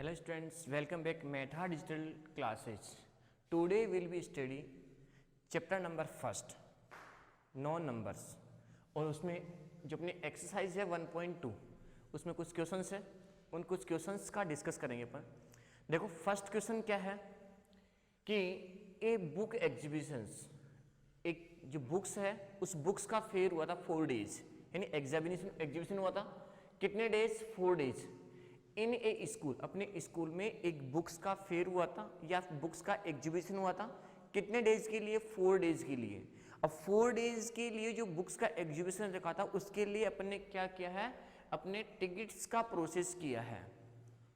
Hello students, welcome back Meta Digital Classes. Today we'll be study chapter number first, non numbers. और उसमें जो अपनी exercise है 1.2 उसमें कुछ क्वेश्चंस है, उन कुछ क्वेश्चंस का डिस्कस करेंगे अपन। देखो फर्स्ट क्वेश्चन क्या है कि ए बुक एग्जीबिशंस, एक जो बुक्स है उस बुक्स का फेयर हुआ था 4 डेज, यानी एग्जीबिशन हुआ था कितने days, 4 days in A school. अपने स्कूल में एक बुक्स का फेयर हुआ था या बुक्स का एग्जीबिशन हुआ था कितने डेज के लिए, 4 डेज के लिए। अब 4 डेज के लिए जो बुक्स का एग्जीबिशन रखा था उसके लिए अपन ने क्या किया है, अपने टिकट्स का प्रोसेस किया है।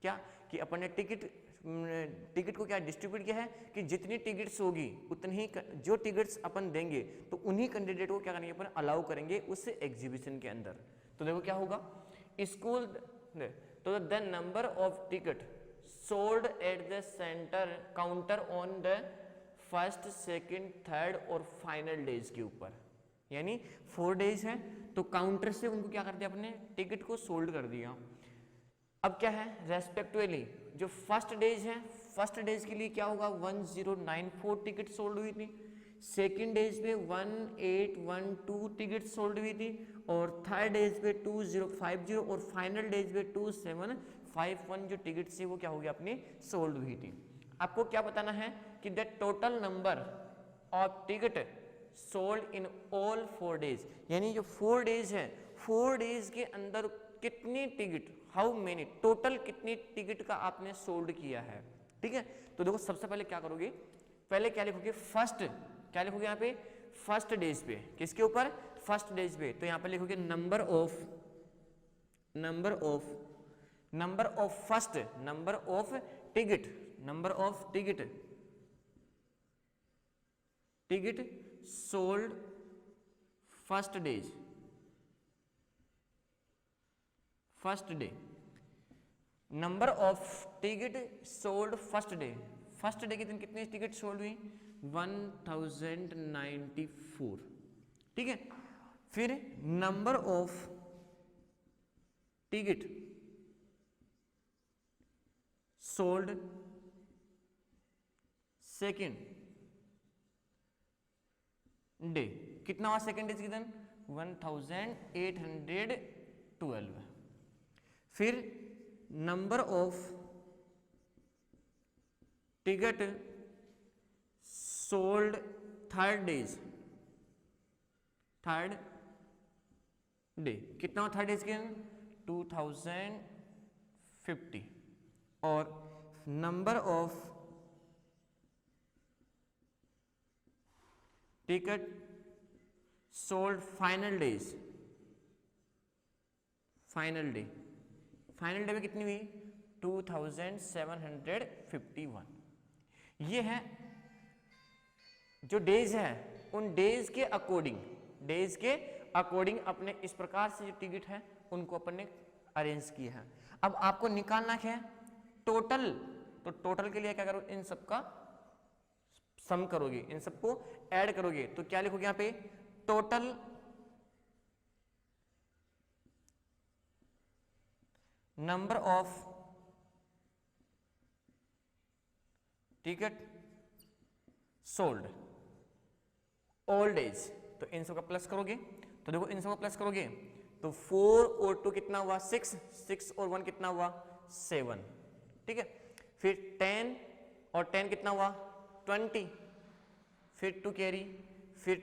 क्या कि अपन ने टिकट को क्या डिस्ट्रीब्यूट किया है कि जितनी टिकट्स होगी उतनी ही जो टिकट्स अपन देंगे तो उन्हीं कैंडिडेट को क्या करेंगे, अपन अलाउ करेंगे उस एग्जीबिशन के अंदर। तो देखो क्या होगा, स्कूल तो the number of ticket sold at the centre counter on the first, second, third और फाइनल डेज के ऊपर, यानी 4 डेज है तो काउंटर से उनको क्या कर दिया, अपने टिकट को सोल्ड कर दिया। अब क्या है, रेस्पेक्टिवली जो फर्स्ट डेज है, फर्स्ट डेज के लिए क्या होगा, 1094 टिकट सोल्ड हुई थी, सेकेंड डेज पे 1812 टिकट सोल्ड हुई थी, और थर्ड डेज पे 2050 और फाइनल डेज पे 2751 जो टिकट से वो क्या हो गया, अपनी सोल्ड हुई थी। आपको क्या बताना है कि the total number of ticket sold in all 4 days, यानी जो 4 डेज है 4 डेज के अंदर कितनी टिकट, हाउ मेनी, टोटल कितनी टिकट का आपने सोल्ड किया है। ठीक है, तो देखो सबसे पहले क्या करोगे, पहले क्या लिखोगे, फर्स्ट क्या लिखोगे यहाँ पे, फर्स्ट डेज पे, किसके ऊपर, फर्स्ट डेज पे। तो यहाँ पे लिखोगे number of first, number of ticket, number of ticket sold first days, first day, number of ticket sold first day, first day के दिन कितनी टिकट सोल्ड हुई, 1094। ठीक है, फिर number of ticket sold second day, कितना हुआ सेकेंड डे के दिन, 1812। फिर number of ticket sold third days, third day, कितना हुआ थर्ड डेज के दिन, 2050। और number of ticket sold final days, final day में कितनी हुई, 2751। ये है जो डेज है, उन डेज के अकॉर्डिंग अपने इस प्रकार से जो टिकट है उनको अपन ने अरेंज किया है। अब आपको निकालना क्या है, टोटल। तो टोटल के लिए क्या करो, इन सबका सम करोगे, इन सबको ऐड करोगे, तो क्या लिखोगे यहाँ पे, total number of ticket sold all days. तो इन सबका प्लस करोगे, तो देखो इन सबका प्लस करोगे तो 4 और 2 कितना हुआ, 6 और 1 कितना हुआ, 7। ठीक है, फिर 10 और 10 कितना हुआ, 20, फिर 2 कैरी, फिर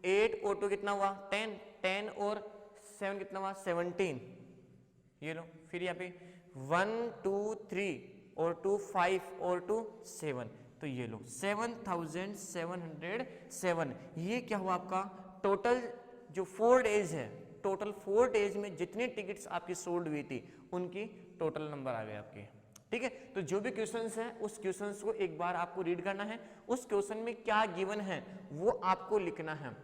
8 और 2 कितना हुआ, 10 और 7 कितना हुआ, 17। ये लो, फिर यहाँ पे 1 2 3 और 2 5 और 2 7, तो ये लो 7707। ये क्या हुआ आपका टोटल जो 4 डेज है, टोटल 4 डेज में जितनी टिकट्स आपकी सोल्ड हुई थी उनकी टोटल नंबर आ गए आपके। ठीक है, तो जो भी क्वेश्चंस हैं उस क्वेश्चंस को एक बार आपको रीड करना है, उस क्वेश्चन में क्या गिवन है वो आपको लिखना है।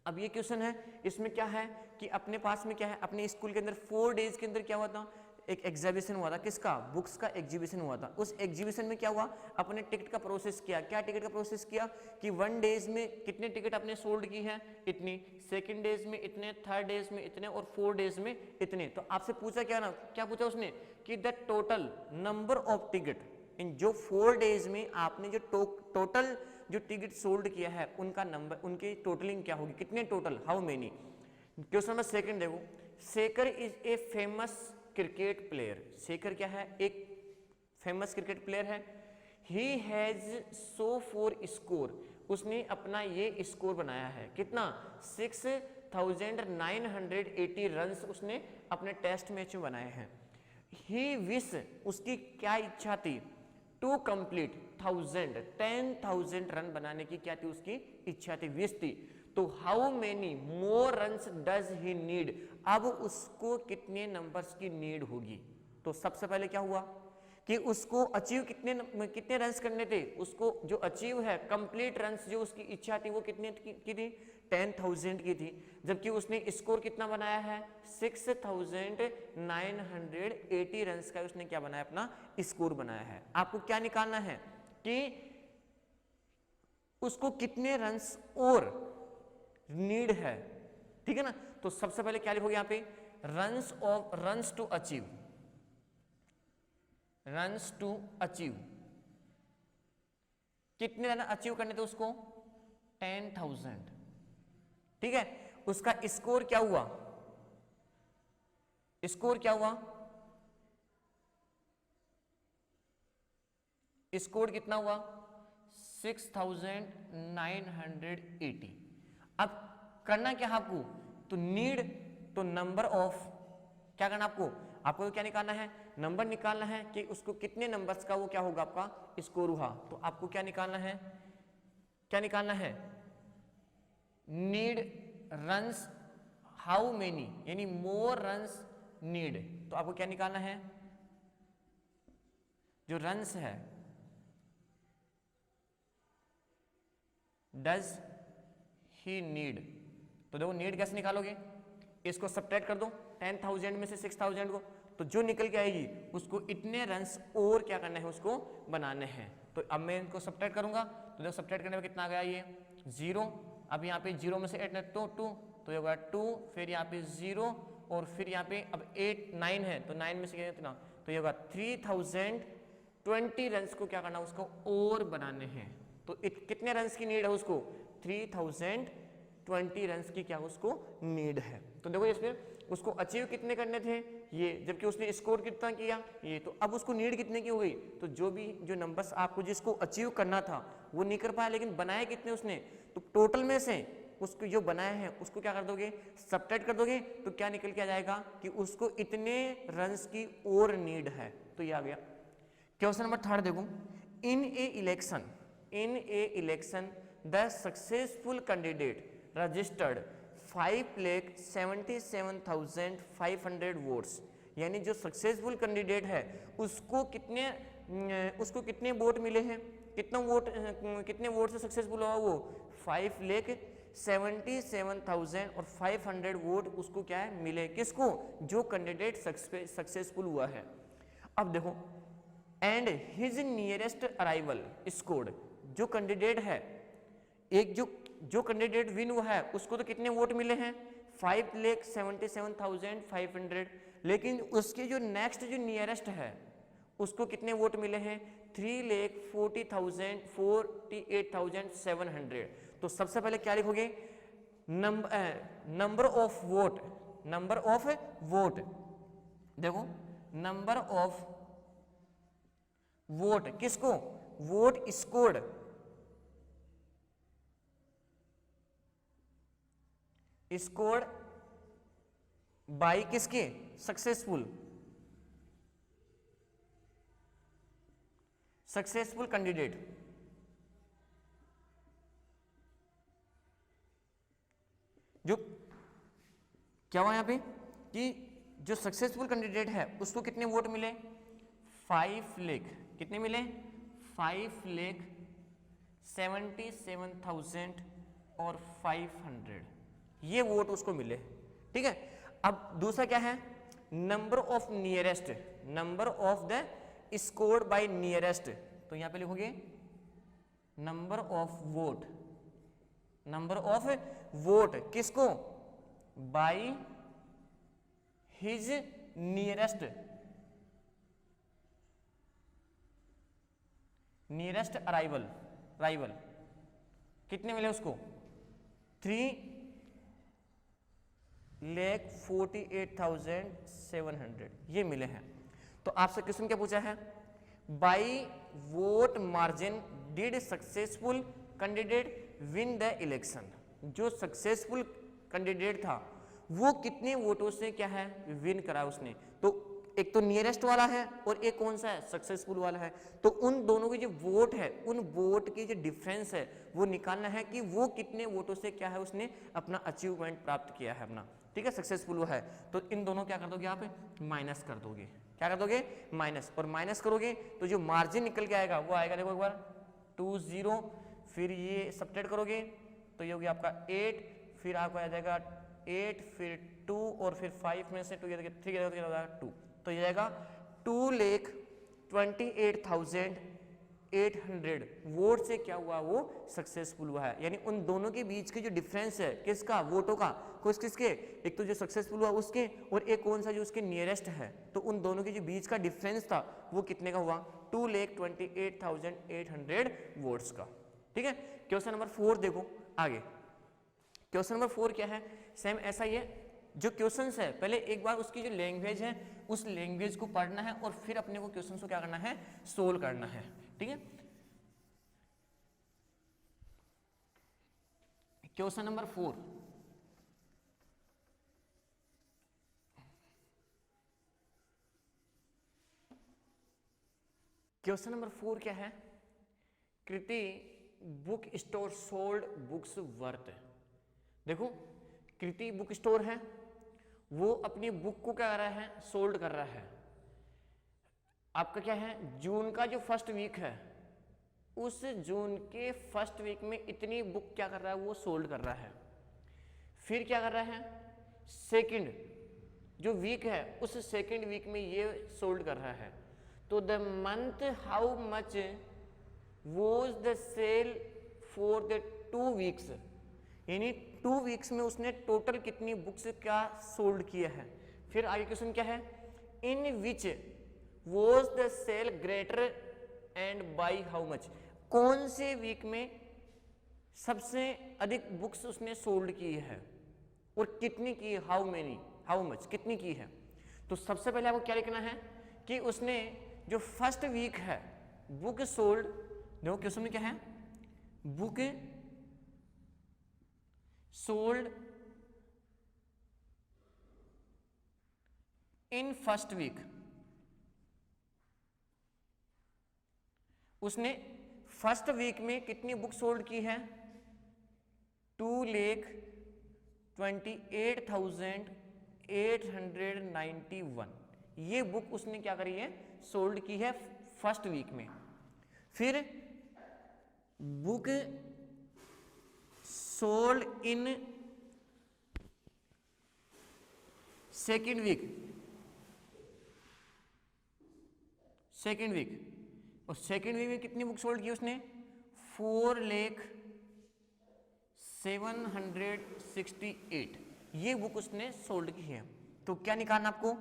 अब ये क्वेश्चन है, इसमें क्या है कि अपने पास में क्या है, अपने स्कूल के अंदर 4 डेज के अंदर क्या हुआ था, एक एग्जीबिशन हुआ था, किसका, बुक्स का एग्जीबिशन हुआ था। उस एग्जीबिशन में क्या हुआ, अपने टिकट का प्रोसेस किया। क्या टिकट का प्रोसेस किया कि 1 डेज में कितने टिकट आपने सोल्ड की है, इतनी, सेकंड डेज में इतने, थर्ड डेज में इतने और 4 डेज में इतने। तो आपसे पूछा क्या ना, क्या पूछा उसने कि the total number of ticket इन जो 4 डेज में आपने जो टोटल जो टिकट सोल्ड किया है उनका नंबर, उनकी टोटलिंग क्या होगी, कितने total, how many. Question number second देखो, Shekhar is a famous cricket player. Shekhar क्या है, एक फेमस क्रिकेट प्लेयर है। He has so far score, उसने अपना ये स्कोर बनाया है, कितना, 6980 रन्स उसने अपने टेस्ट मैच में बनाए हैं। ही विश, उसकी क्या इच्छा थी, टू कंप्लीट 10,000 रन बनाने की क्या थी, उसकी इच्छा थी, विश थी। तो how many more runs does he need, अब उसको कितने नंबर्स की नीड होगी। तो सबसे पहले क्या हुआ कि उसको अचीव कितने रन्स करने थे, उसको जो अचीव है कंप्लीट रन्स जो उसकी इच्छा थी वो कितने की थी, 10,000 की थी। जबकि उसने स्कोर कितना बनाया है, 6,980 रन्स का उसने क्या बनाया, अपना स्कोर बनाया है। आपको क्या निकालना है कि उसको कितने रन्स और नीड है, ठीक है ना। तो सबसे पहले क्या लिखोगे यहां पे, runs to achieve, runs to achieve, कितने रन अचीव करने थे उसको, 10,000, ठीक है। उसका स्कोर क्या हुआ, स्कोर क्या हुआ, स्कोर कितना हुआ, 6,980। अब करना क्या आपको, तो नीड, तो नंबर ऑफ, क्या करना आपको क्या निकालना है, नंबर निकालना है कि उसको कितने नंबर्स का वो क्या होगा, आपका स्कोर हुआ। तो आपको क्या निकालना है, नीड रन्स, हाउ मेनी, यानी मोर रन्स नीड। तो आपको क्या निकालना है, जो रन्स है, डज ही नीड। तो देखो नीड कैसे निकालोगे, इसको सब्ट्रैक्ट कर दो 10,000 में से 6,000 को, तो जो निकल के आएगी उसको इतने रन्स और क्या करना है, उसको बनाने हैं। तो अब मैं इनको सब्ट्रैक्ट करूंगा, तो देखो सब्ट्रैक्ट करने में कितना आ गया, ये 0। अब यहाँ पे 0 में से 8 तो 2, तो ये होगा 2, फिर यहाँ पे 0 और फिर यहाँ पे अब 8 9 है, तो 9 में से कितना, तो ये होगा 3020 रन्स को क्या करना, उसको और बनाने हैं। तो कितने रन्स की नीड है उसको, 3020 रन्स की क्या उसको नीड है। तो देखो इसमें उसको अचीव कितने करने थे ये, जबकि उसने स्कोर कितना किया ये, तो अब उसको नीड कितने की हो गई। तो जो नंबर्स आपको जिसको अचीव करना था वो नहीं कर पाया, लेकिन बनाए कितने उसने, तो टोटल में से उसको जो बनाए हैं उसको क्या कर दोगे, सब्ट्रैक्ट कर दोगे, तो क्या निकल के आ जाएगा कि उसको इतने रन्स की और नीड है। तो ये आ गया। क्वेश्चन नंबर 3 देखो, in a election the successful candidate registered 5,77,500 votes, यानी जो सक्सेसफुल कैंडिडेट है उसको कितने वोट मिले हैं, कितने वोट से सक्सेसफुल हुआ वो, 5,77,500 वोट उसको क्या है मिले, किसको, जो कैंडिडेट सक्सेसफुल हुआ है। अब देखो, and his nearest arrival scored, जो कैंडिडेट है, एक जो कैंडिडेट विन हुआ है उसको तो कितने वोट मिले हैं, 5,77,500, लेकिन उसके जो नेक्स्ट जो नियरेस्ट है उसको कितने वोट मिले हैं, 3,48,700। तो सबसे पहले क्या लिखोगे, नंबर ऑफ वोट, देखो नंबर ऑफ वोट किसको, वोट स्कोर्ड बाई किसके, सक्सेसफुल कैंडिडेट। जो क्या हुआ यहां पे कि जो सक्सेसफुल कैंडिडेट है उसको कितने वोट मिले, 5 लाख, कितने मिले, 5,77,500 ये वोट उसको मिले, ठीक है। अब दूसरा क्या है, number of nearest, number of the scored by nearest, तो यहां पे लिखोगे number of vote, number of vote किसको, by his nearest, nearest arrival, rival कितने मिले उसको, 3,48,700 ये मिले हैं। तो आपसे क्वेश्चन क्या पूछा है, by vote margin did successful candidate win the election, जो सक्सेसफुल कैंडिडेट था वो कितने वोटों से क्या है विन करा उसने, तो एक तो नियरेस्ट वाला है और एक कौन सा है सक्सेसफुल वाला है, तो उन दोनों की जो वोट है उन वोट की जो डिफरेंस है वो निकालना है कि वो कितने वोटों से क्या है उसने अपना अचीवमेंट प्राप्त किया है अपना, ठीक है, सक्सेसफुल वो है। तो इन दोनों क्या कर दोगे आप, माइनस कर दोगे, क्या कर दोगे माइनस, और माइनस करोगे तो जो मार्जिन निकल के आएगा वो आएगा, देखो एक बार 20, फिर ये सब्ट्रैक्ट करोगे तो ये हो गया आपका 8, फिर आपको आ जाएगा 8, फिर 2 और फिर 5 में से 2 3 जाएगा 2, तो ये जाएगा 2,28,800 वोट से क्या हुआ वो सक्सेसफुल हुआ है। यानी उन दोनों के बीच के जो डिफरेंस है किसका, वोटों का, किसके, एक तो जो सक्सेसफुल हुआ उसके और एक कौन सा जो उसके नियरेस्ट है, तो उन दोनों के जो बीच का डिफरेंस था वो कितने का हुआ, 2,28,800 वोट्स का, ठीक है। क्वेश्चन नंबर 4 देखो आगे, क्वेश्चन नंबर 4 क्या है, सेम ऐसा ही है, जो क्वेश्चंस है पहले एक बार उसकी जो लैंग्वेज है उस लैंग्वेज को पढ़ना है और फिर अपने को क्वेश्चंस को क्या करना है सोल्व करना है, ठीक है। क्वेश्चन नंबर 4, क्वेश्चन नंबर 4 क्या है, Kriti book store sold books worth, देखो कृति बुक स्टोर है वो अपनी बुक को क्या कर रहा है सोल्ड कर रहा है, आपका क्या है जून का जो फर्स्ट वीक है उस जून के फर्स्ट वीक में इतनी बुक क्या कर रहा है वो सोल्ड कर रहा है, फिर क्या कर रहा है सेकंड जो वीक है उस सेकंड वीक में ये सोल्ड कर रहा है, तो the month how much was the sale for the 2 weeks, यानी 2 वीक्स में उसने टोटल कितनी बुक्स क्या सोल्ड किया है। फिर आगे क्वेश्चन क्या है, in which was the sale greater and by how much, कौन से वीक में सबसे अधिक बुक्स उसने सोल्ड की है और कितनी की, हाउ मेनी, हाउ मच कितनी की है। तो सबसे पहले आपको क्या लिखना है कि उसने जो फर्स्ट वीक है बुक सोल्ड, देखो क्वेश्चन में क्या है, book sold in first week, उसने फर्स्ट वीक में कितनी बुक सोल्ड की है 2,28,891, ये बुक उसने क्या करी है सोल्ड की है फर्स्ट वीक में। फिर book sold in second week, second week, और सेकेंड वीक में कितनी बुक सोल्ड की उसने 4,768, ये बुक उसने सोल्ड की है। तो क्या निकालना आपको,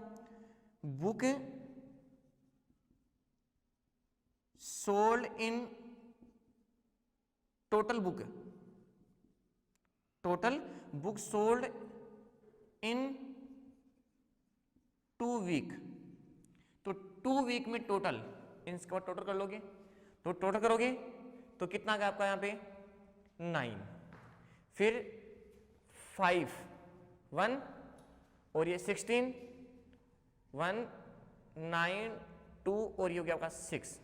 book sold in total book, total book sold in 2 week, तो 2 वीक में टोटल, इसके बाद टोटल कर लोगे तो टोटल करोगे तो कितना आ गया आपका यहाँ पे 9, फिर 5 1 और ये 16 1 9 2 और ये हो गया आपका 6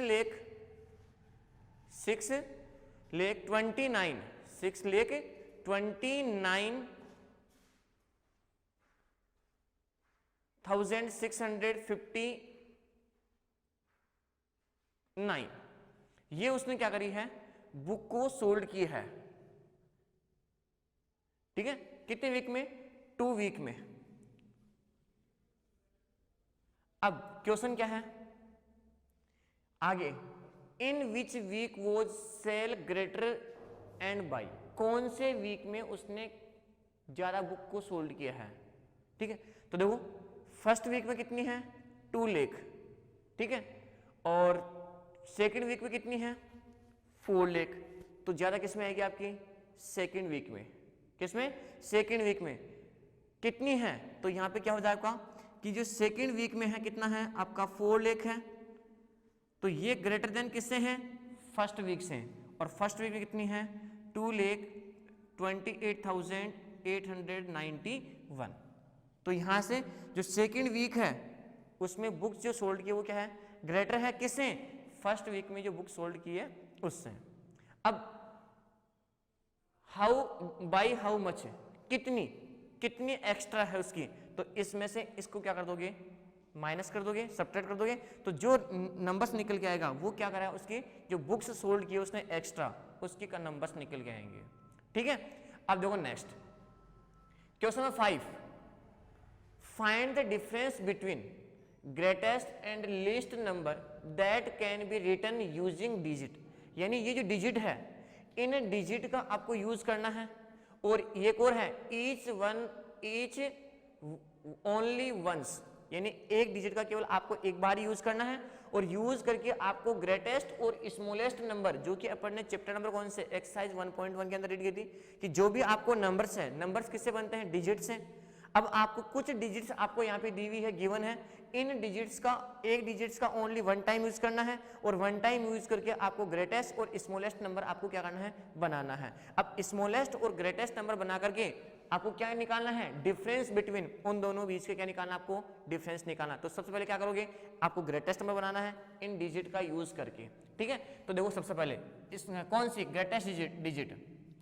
लाख 29 6,29,659 ये उसने क्या करी है बुक को सोल्ड की है, ठीक है, कितने वीक में 2 वीक में। अब क्वेश्चन क्या है आगे, in which week was sale greater and by, कौन से वीक में उसने ज्यादा बुक को सोल्ड किया है। ठीक है, तो देखो फर्स्ट वीक में कितनी है 2 लाख, ठीक है, और सेकंड वीक में कितनी है 4 लाख, तो ज्यादा किस में आएगी आपकी सेकंड वीक में। किसमें सेकंड वीक में कितनी है, तो यहां पे क्या हो जाएगा कि जो सेकंड वीक में है कितना है आपका 4 लाख है, तो ये ग्रेटर देन किससे है फर्स्ट वीक से, और फर्स्ट वीक में कितनी है 2,28,891। तो यहां से जो सेकंड वीक है उसमें बुक्स जो सोल्ड की वो क्या है ग्रेटर है किससे, फर्स्ट वीक में जो बुक सोल्ड की है उससे। अब हाउ बाई हाउ मच, कितनी कितनी एक्स्ट्रा है उसकी, तो इसमें से इसको क्या कर दोगे माइनस कर दोगे, सब्ट्रैक्ट कर दोगे, तो जो नंबर्स निकल के आएगा वो क्या करा उसकी जो बुक्स सोल्ड किए उसने एक्स्ट्रा, उसके का नंबर्स निकल के आएंगे। ठीक है, अब देखो next question number 5, find the difference between greatest and least number that can be written using digit, यानी ये जो डिजिट है इन डिजिट का आपको यूज करना है, और एक और है ईच ओनली वंस, यानी एक डिजिट का केवल आपको एक बार यूज करना है, और यूज करके आपको ग्रेटेस्ट और स्मॉलेस्ट नंबर जो कि अपन ने चैप्टर नंबर कौन से एक्सरसाइज 1.1 के अंदर रीड की थी कि जो भी आपको नंबर्स है, नंबर्स किससे बनते हैं डिजिट से। अब आपको कुछ डिजिट्स आपको यहाँ पे दी हुई है गिवन है, इन डिजिट्स का एक डिजिट्स का ओनली वन टाइम यूज करना है, और वन टाइम यूज करके आपको ग्रेटेस्ट और स्मॉलेस्ट नंबर आपको क्या करना है बनाना है। अब स्मॉलेस्ट और ग्रेटेस्ट नंबर बना करके आपको क्या निकालना है डिफरेंस बिटवीन उन दोनों बीच के क्या निकालना आपको डिफरेंस निकालना। तो सबसे पहले क्या करोगे आपको ग्रेटेस्ट नंबर बनाना है इन डिजिट का यूज करके। ठीक है, तो देखो सबसे पहले इस कौन सी greatest digit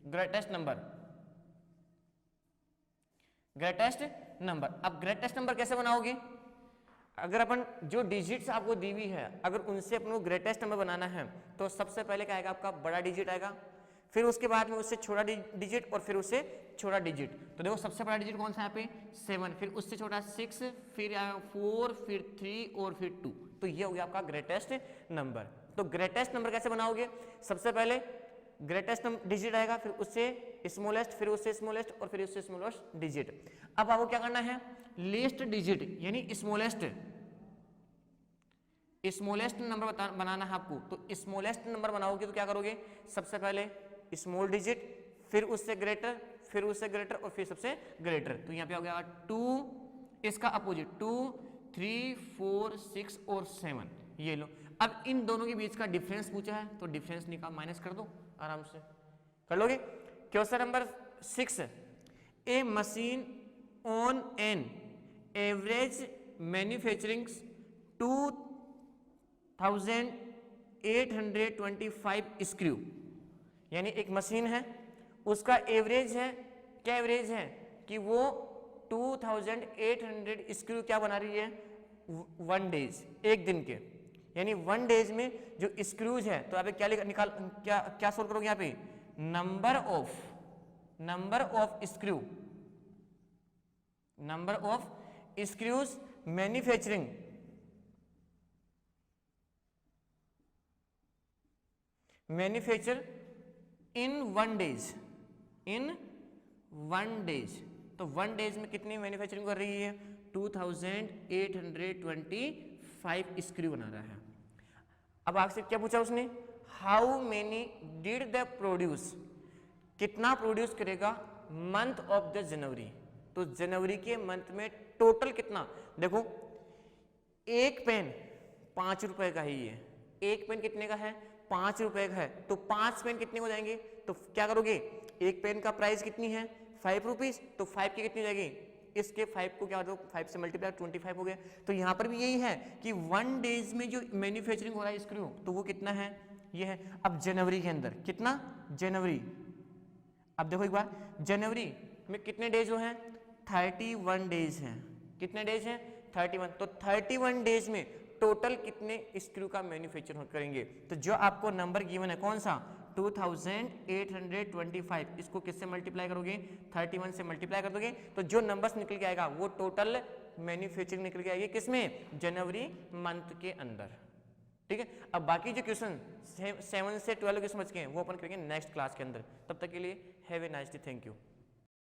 greatest number, greatest number. अब ग्रेटेस्ट नंबर कैसे बनाओगे, अगर अपन जो डिजिट्स आपको दी हुई है अगर उनसे अपन को ग्रेटेस्ट नंबर बनाना है तो सबसे पहले क्या आएगा आपका बड़ा डिजिट आएगा, फिर उसके बाद में उससे छोटा डिजिट और फिर उससे छोटा डिजिट। तो देखो सबसे बड़ा डिजिट कौन सा है यहाँ पे 7, फिर उससे छोटा 6, फिर 4, फिर 3 और फिर 2। तो ये हो गया आपका ग्रेटेस्ट नंबर। तो ग्रेटेस्ट नंबर कैसे बनाओगे, सबसे पहले ग्रेटेस्ट डिजिट आएगा, फिर उससे स्मॉलेस्ट, फिर उससे स्मॉलेस्ट और फिर उससे स्मॉलेस्ट डिजिट। अब आपको क्या करना है लीस्ट डिजिट यानी स्मॉलेस्ट नंबर बनाना है आपको। तो स्मॉलेस्ट नंबर बनाओगे तो क्या करोगे सबसे पहले स्मॉल डिजिट, फिर उससे ग्रेटर, फिर उससे ग्रेटर और फिर सबसे ग्रेटर। तो यहाँ पे हो गया 2, इसका अपोजिट 2, 3, 4, 6 और 7, ये लो। अब इन दोनों के बीच का डिफरेंस पूछा है तो डिफरेंस निकाल माइनस कर दो, आराम से कर लोगे। Question number 6, A machine on an average manufacturing 2825 screw, यानी एक मशीन है उसका एवरेज है, क्या एवरेज है कि वो 2800 स्क्रू क्या बना रही है 1 डेज, एक दिन के, यानी 1 डेज में जो स्क्रूज है। तो आप क्या निकाल क्या सोल्व करोगे यहाँ पे number of screws manufacturing in 1 days. तो 1 डेज में कितनी मैन्युफैक्चरिंग कर रही है 2825 स्क्रू बना रहा है। अब आपसे क्या पूछा उसने how many did the produce, कितना प्रोड्यूस करेगा मंथ ऑफ द जनवरी। तो जनवरी के मंथ में टोटल कितना, देखो एक पेन 5 रुपए का ही है, एक पेन कितने का है 5 रुपए का है, तो 5 पेन कितने हो जाएंगे। तो क्या करोगे एक पेन का प्राइस कितनी है 5 रुपीज, तो 5 की कितनी हो जाएगी, इसके 5 को क्या दो 5 से मल्टीप्लाई 25 हो गया। तो यहाँ पर भी यही है कि 1 डेज में जो मैन्युफैक्चरिंग हो रहा है स्क्रू तो वो कितना है ये है। अब जनवरी के अंदर कितना जनवरी, अब देखो एक बार जनवरी में कितने डेज हो हैं 31 डेज हैं, कितने डेज हैं 31। तो 31 डेज में टोटल कितने स्क्रू का मैन्युफैक्चर करेंगे। तो जो आपको नंबर गिवन है कौन सा 2825, इसको किससे मल्टीप्लाई करोगे 31 से मल्टीप्लाई कर दोगे, तो जो नंबर्स निकल के आएगा वो टोटल मैन्युफैक्चरिंग निकल के आएगी किसमें, जनवरी मंथ के अंदर। ठीक है, अब बाकी जो क्वेश्चन 7 से 12 के समझ के हैं वो अपन करेंगे नेक्स्ट क्लास के अंदर। तब तक के लिए have a nice day, thank you.